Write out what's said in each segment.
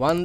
1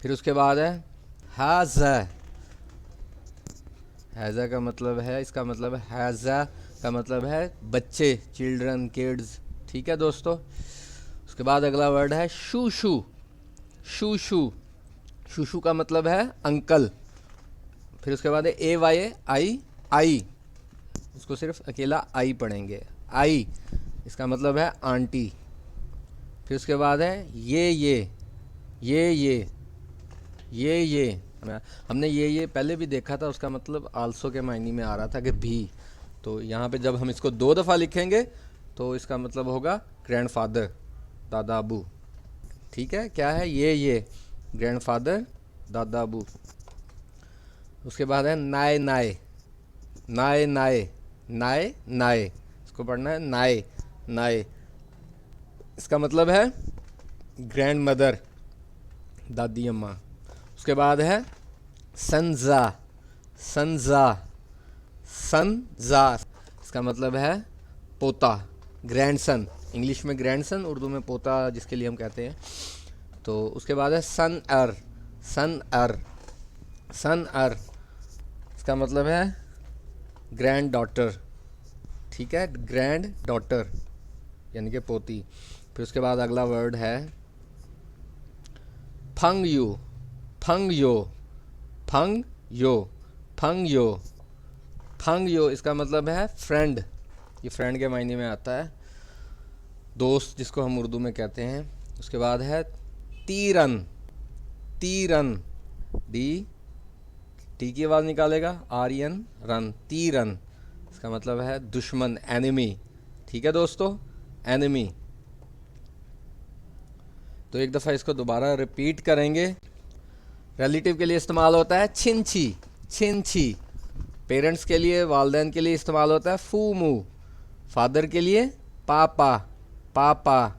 फिर उसके बाद है हाज़ा। हैज़ा का मतलब है, इसका मतलब है हैज़ा का मतलब है बच्चे, चिल्ड्रन, किड्स। ठीक है दोस्तों। उसके बाद अगला वर्ड है शूशू। शूशू, शूशू का मतलब है अंकल। फिर उसके बाद है ए वाई आई, आई, इसको सिर्फ अकेला आई पढ़ेंगे, आई, इसका मतलब है आंटी। फिर उसके बाद है ये हमने ये पहले भी देखा था, उसका मतलब आल्सो के मायने में आ रहा था कि भी। तो यहाँ पे जब हम इसको 2 दफ़ा लिखेंगे तो इसका मतलब होगा ग्रैंडफादर, दादा अबू। ठीक है, क्या है ये ग्रैंडफादर, दादा अबू। उसके बाद है नाए नाए, नाए नाए, नाए नाए, इसको पढ़ना है नाए नाए, इसका मतलब है ग्रैंड मदर, दादी अम्मा। उसके बाद है सनजा, सनजा, सनजा, इसका मतलब है पोता, ग्रैंडसन। इंग्लिश में ग्रैंडसन, उर्दू में पोता, जिसके लिए हम कहते हैं। तो उसके बाद है सन अर, सन अर, सन अर, इसका मतलब है ग्रैंड डॉटर। ठीक है, ग्रैंड डॉटर यानी कि पोती। फिर उसके बाद अगला वर्ड है फंग यू, फंग यो, फंग यो, फंग यो, फंग यो, इसका मतलब है फ्रेंड। ये फ्रेंड के मायने में आता है, दोस्त जिसको हम उर्दू में कहते हैं। उसके बाद है तीरन, तीरन, टी की आवाज़ निकालेगा, आर्यन, रन, तीरन, इसका मतलब है दुश्मन, एनिमी। ठीक है दोस्तों, एनिमी। तो एक दफ़ा इसको दोबारा रिपीट करेंगे। रिलेटिव के लिए इस्तेमाल होता है छिंछी, छिंछी। पेरेंट्स के लिए, वालदैन के लिए इस्तेमाल होता है फूमू। फादर के लिए पापा, पापा,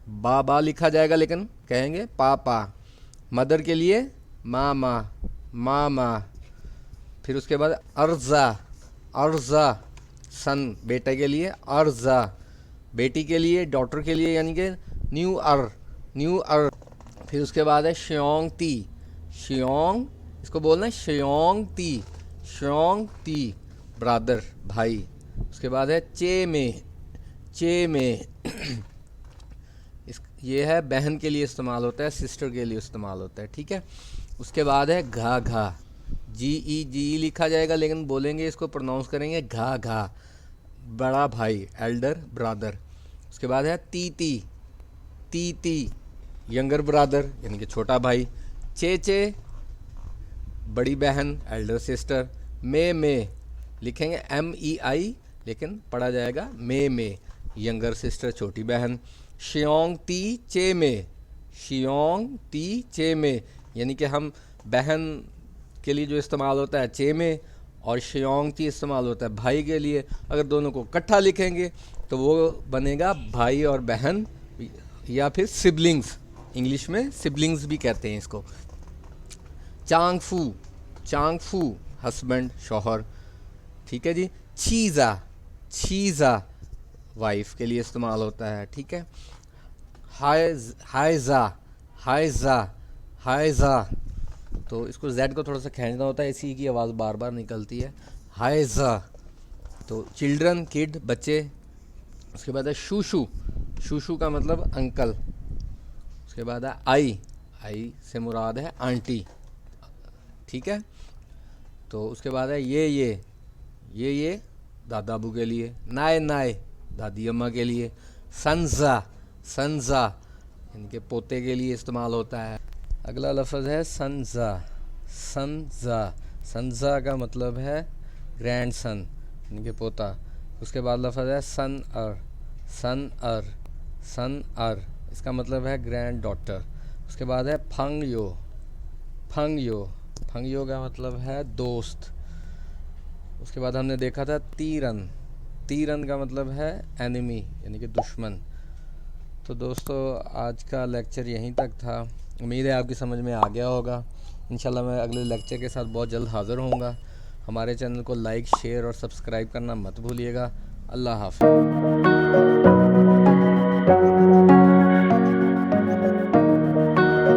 बाबा लिखा जाएगा लेकिन कहेंगे पापा। मदर के लिए मामा, मामा। फिर उसके बाद अर्जा, अर्जा, सन, बेटे के लिए अर्जा, बेटी के लिए, डॉटर के लिए यानी कि न्यू अर, न्यू अर। फिर उसके बाद है श्योंग ती, श्योंग, इसको बोलना है श्योंग ती, श्योंग ती, ब्रदर, भाई। उसके बाद है चे में, चे में, ये है बहन के लिए इस्तेमाल होता है, सिस्टर के लिए इस्तेमाल होता है। ठीक है। उसके बाद है घा घा, जी लिखा जाएगा लेकिन बोलेंगे, इसको प्रोनाउंस करेंगे घा घा, बड़ा भाई, एल्डर ब्रदर। उसके बाद है ती ती, यंगर ब्रदर यानी कि छोटा भाई। चे, बड़ी बहन, एल्डर सिस्टर। में लिखेंगे MEI लेकिन पढ़ा जाएगा में, यंगर सिस्टर, छोटी बहन। शियोंग ती चे में, शियोंग ती चे में, यानी कि हम बहन के लिए जो इस्तेमाल होता है चे में, और शियोंग ती इस्तेमाल होता है भाई के लिए। अगर दोनों को इकट्ठा लिखेंगे तो वो बनेगा भाई और बहन, या फिर सिबलिंग्स, इंग्लिश में सिबलिंग्स भी कहते हैं इसको। चांगफू, चांगफू, हस्बैंड, शौहर। ठीक है जी। छीज़ा, छीज़ा, वाइफ के लिए इस्तेमाल होता है। ठीक है। हाइज़ा, हाइज़ा, हाइज़ा, तो इसको जेड को थोड़ा सा खींचना होता है, इसी की आवाज़ बार बार निकलती है, हाइज़ा। तो चिल्ड्रन, किड, बच्चे। उसके बाद है शूशू, शूशू का मतलब अंकल। उसके बाद है आई से मुराद है आंटी। ठीक है। तो उसके बाद है ये दादा अबू के लिए। नाए, दादी अम्मा के लिए। सनजा, इनके पोते के लिए इस्तेमाल होता है। अगला लफ्ज़ है सनजा का मतलब है ग्रैंड सन, इनके पोता। उसके बाद लफ्ज़ है सन अर, इसका मतलब है ग्रैंड डॉटर। उसके बाद है फंग यो का मतलब है दोस्त। उसके बाद हमने देखा था तीरन का मतलब है एनिमी यानी कि दुश्मन। तो दोस्तों आज का लेक्चर यहीं तक था, उम्मीद है आपकी समझ में आ गया होगा। इंशाल्लाह मैं अगले लेक्चर के साथ बहुत जल्द हाज़िर होऊंगा। हमारे चैनल को लाइक, शेयर और सब्सक्राइब करना मत भूलिएगा। अल्लाह हाफ़िज़।